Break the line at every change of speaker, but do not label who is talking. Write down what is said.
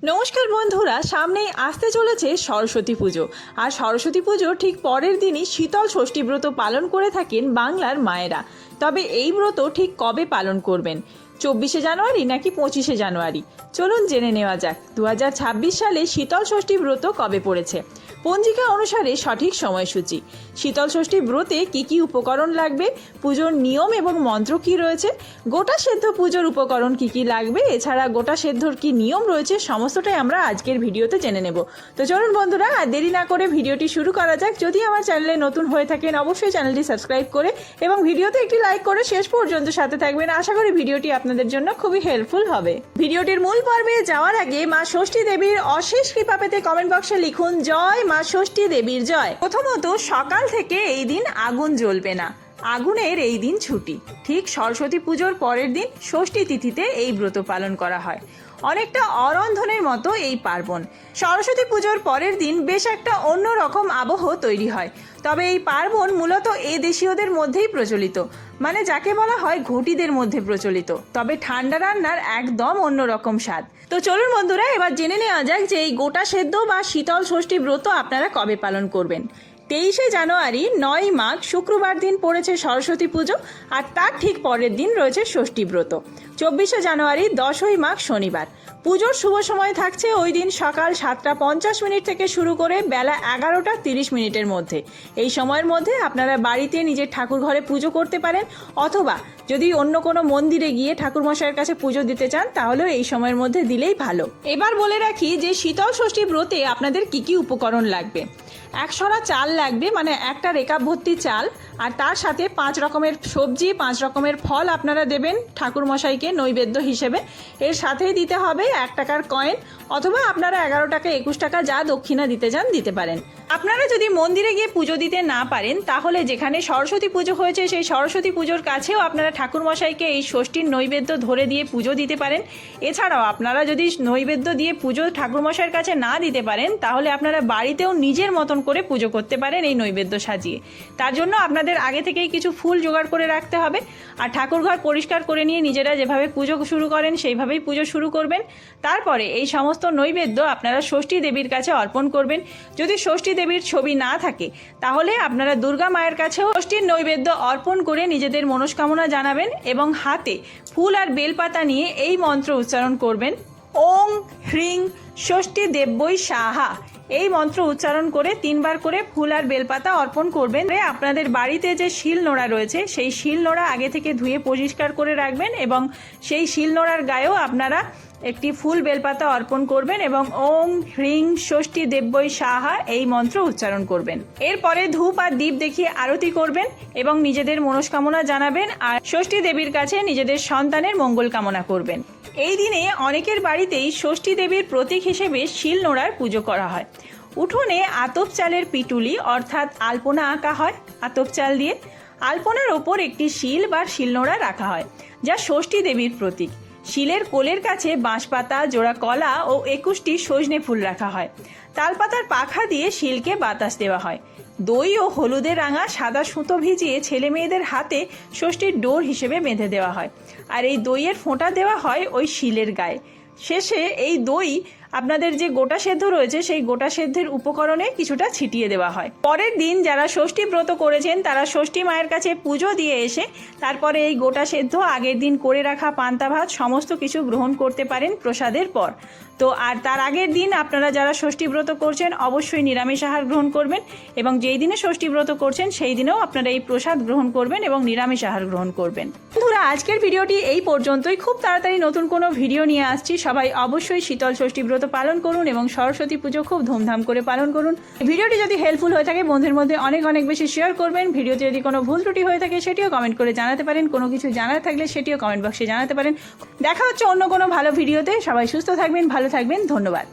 নমস্কার বন্ধুরা, সামনেই আসতে চলেছে সরস্বতী পুজো। আর সরস্বতী পুজো ঠিক পরের দিনই শীতল ষষ্ঠী ব্রত পালন করে থাকেন বাংলার মায়েরা। তবে এই ব্রত ঠিক কবে পালন করবেন, 24শে জানুয়ারি নাকি 25শে জানুয়ারি? চলুন জেনে নেওয়া যাক 2026 সালে শীতল ষষ্ঠী ব্রত কবে পড়েছে। পঞ্জিকা অনুসারে সঠিক সময়সূচি, শীতল ষষ্ঠী ব্রতে কি কি উপকরণ লাগবে, পুজোর নিয়ম এবং মন্ত্র কি রয়েছে, গোটা সেদ্ধ পুজোর উপকরণ কি কি লাগবে, এছাড়া গোটা সেদ্ধর কি নিয়ম রয়েছে, সমস্তটাই আমরা আজকের ভিডিওতে জেনে নেব। তো চলুন বন্ধুরা, আর দেরি না করে ভিডিওটি শুরু করা যাক। যদি আমার চ্যানেলে নতুন হয়ে থাকেন অবশ্যই চ্যানেলটি সাবস্ক্রাইব করে এবং ভিডিওতে একটি লাইক করে শেষ পর্যন্ত সাথে থাকবেন। আশা করি ভিডিওটি আপনাদের জন্য খুবই হেল্পফুল হবে। ভিডিওটির মূল পর্বে যাওয়ার আগে মা ষষ্ঠী দেবীর অশেষ কৃপা পেতে কমেন্ট বক্সে লিখুন জয় মা ষষ্ঠী দেবীর জয়। প্রথমত, সকাল থেকে এই দিন আগুন জ্বলবে না, আগুনের এই দিন ছুটি। ঠিক সরস্বতী পুজোর পরের দিন ষষ্ঠী তিথিতে এই ব্রত পালন করা হয়। অনেকটা অরন্ধনের মতো এই পার্বণ। সরস্বতী পুজোর পরের দিন বেশ একটা অন্যরকম আবহ তৈরি হয়। তবে এই পার্বণ মূলত এই দেশীয়দের মধ্যেই প্রচলিত, মানে যাকে বলা হয় ঘটিদের মধ্যে প্রচলিত। তবে ঠান্ডা রান্নার একদম অন্যরকম স্বাদ। তো চলুন বন্ধুরা, এবার জেনে নেওয়া যাক যে এই গোটা সেদ্ধ বা শীতল ষষ্ঠী ব্রত আপনারা কবে পালন করবেন। 23শে জানুয়ারি 9 মাঘ শুক্রবার দিন পড়েছে সরস্বতী পুজো, আর তার ঠিক পরের দিন রয়েছে ষষ্ঠী ব্রত। 24শে জানুয়ারি 10ই মাঘ শনিবার। পুজোর শুভ সময় থাকছে ওই দিন সকাল 7:50 থেকে শুরু করে বেলা 11:30 মধ্যে। এই সময়ের মধ্যে আপনারা বাড়িতে নিজের ঠাকুর ঘরে পুজো করতে পারেন, অথবা যদি অন্য কোনো মন্দিরে গিয়ে ঠাকুরমশাইয়ের কাছে পুজো দিতে চান তাহলেও এই সময়ের মধ্যে দিলেই ভালো। এবার বলে রাখি যে শীতল ষষ্ঠী ব্রতে আপনাদের কি কি উপকরণ লাগবে। 1 সরা চাল লাগবে, মানে একটা রেকাব ভর্তি চাল, আর তার সাথে 5 রকমের সবজি, 5 রকমের ফল আপনারা দেবেন ঠাকুরমশাইকে নৈবেদ্য হিসেবে। এর সাথেই দিতে হবে 1 টাকার কয়েন, অথবা আপনারা 11 টাকা 21 টাকা যা দক্ষিণা দিতে চান দিতে পারেন। আপনারা যদি মন্দিরে গিয়ে পুজো দিতে না পারেন তাহলে যেখানে সরস্বতী পুজো হয়েছে সেই সরস্বতী পুজোর কাছেও আপনারা ঠাকুরমশাইকে এই ষষ্ঠীর নৈবেদ্য ধরে দিয়ে পুজো দিতে পারেন। এছাড়াও আপনারা যদি নৈবেদ্য দিয়ে পুজো ঠাকুরমশাইয়ের কাছে না দিতে পারেন তাহলে আপনারা বাড়িতেও নিজের মতন করে পুজো করতে পারেন এই নৈবেদ্য সাজিয়ে। তার জন্য আপনাদের আগে থেকেই কিছু ফুল জোগাড় করে রাখতে হবে, আর ঠাকুরঘর পরিষ্কার করে নিয়ে নিজেরা যেভাবে পুজো শুরু করেন সেইভাবেই পুজো শুরু করবেন। তারপরে এই সমস্ত নৈবেদ্য আপনারা ষষ্ঠী দেবীর কাছে অর্পণ করবেন। যদি ষষ্ঠী দেবীর ছবি না থাকে তাহলে আপনারা দুর্গা মায়ের কাছেও ষষ্ঠীর নৈবেদ্য অর্পণ করে নিজেদের মনস্কামনা জানাবেন এবং হাতে ফুল আর বেলপাতা নিয়ে এই মন্ত্র উচ্চারণ করবেন, ওং হ্রিং ষষ্ঠী দেব্যই সাহা। এই মন্ত্র উচ্চারণ করে 3 বার করে ফুল আর বেলপাতা অর্পণ করবেন। আপনাদের বাড়িতে যে শিল নোড়া রয়েছে সেই শিল নোড়া আগে থেকে ধুয়ে পরিষ্কার করে রাখবেন এবং সেই শিল নোড়ার গায়েও আপনারা একটি ফুল বেলপাতা অর্পণ করবেন এবং ওং হ্রিং ষষ্ঠী দেব্যই সাহা এই মন্ত্র উচ্চারণ করবেন। এরপরে ধূপ আর দীপ দেখিয়ে আরতি করবেন এবং নিজেদের মনস্কামনা জানাবেন আর ষষ্ঠী দেবীর কাছে নিজেদের সন্তানের মঙ্গল কামনা করবেন। এই দিনে অনেকের বাড়িতেই ষষ্ঠী দেবীর প্রতীক হিসেবে শিল নোড়ার পুজো করা হয়। উঠোনে আতপ চালের পিটুলি অর্থাৎ আলপনা আঁকা হয় আতপ চাল দিয়ে। আলপনার ওপর একটি শিল বা শিলনোড়া রাখা হয় যা ষষ্ঠী দেবীর প্রতীক। শিলের কোলের কাছে বাঁশপাতা, জোড়া কলা ও 21টি সজনে ফুল রাখা হয়। তালপাতার পাখা দিয়ে শিলকে বাতাস দেওয়া হয়। দই ও হলুদে রাঙা সাদা সুতো ভিজিয়ে ছেলে মেয়েদের হাতে ষষ্ঠীর ডোর হিসেবে বেঁধে দেওয়া হয়, আর এই দইয়ের ফোঁটা দেওয়া হয় ওই শিলের গায়ে। শেষে এই দই আপনাদের যে গোটা সেদ্ধ রয়েছে সেই গোটা সেদ্ধের উপকরণে কিছুটা ছিটিয়ে দেওয়া হয়। পরের দিন যারা ষষ্ঠী ব্রত করেছেন তারা ষষ্ঠী মায়ের কাছে পুজো দিয়ে এসে তারপরে এই গোটা সেদ্ধ, আগের দিন করে রাখা পান্তা ভাত সমস্ত কিছু গ্রহণ করতে পারেন প্রসাদের পর। তো আর তার আগের দিন আপনারা যারা ষষ্ঠী ব্রত করছেন অবশ্যই নিরামিষ আহার গ্রহণ করবেন, এবং যেই দিনে ষষ্ঠী ব্রত করছেন সেই দিনেও আপনারা এই প্রসাদ গ্রহণ করবেন এবং নিরামিষ আহার গ্রহণ করবেন। বন্ধুরা, আজকের ভিডিওটি এই পর্যন্তই। খুব তাড়াতাড়ি নতুন কোনো ভিডিও নিয়ে আসছি। সবাই অবশ্যই শীতল ষষ্ঠী ব্রত পালন করুন এবং সরস্বতী পুজো খুব ধুমধাম করে পালন করুন। ভিডিওটি যদি হেল্পফুল হয়ে থাকে বন্ধুদের মধ্যে অনেক অনেক বেশি শেয়ার করবেন। ভিডিওতে যদি কোনো ভুল ত্রুটি হয়ে থাকে সেটিও কমেন্ট করে জানাতে পারেন। কোনো কিছু জানার থাকলে সেটিও কমেন্ট বক্সে জানাতে পারেন। দেখা হচ্ছে অন্য কোনো ভালো ভিডিওতে। সবাই সুস্থ থাকবেন, ভালো থাকবেন। ধন্যবাদ।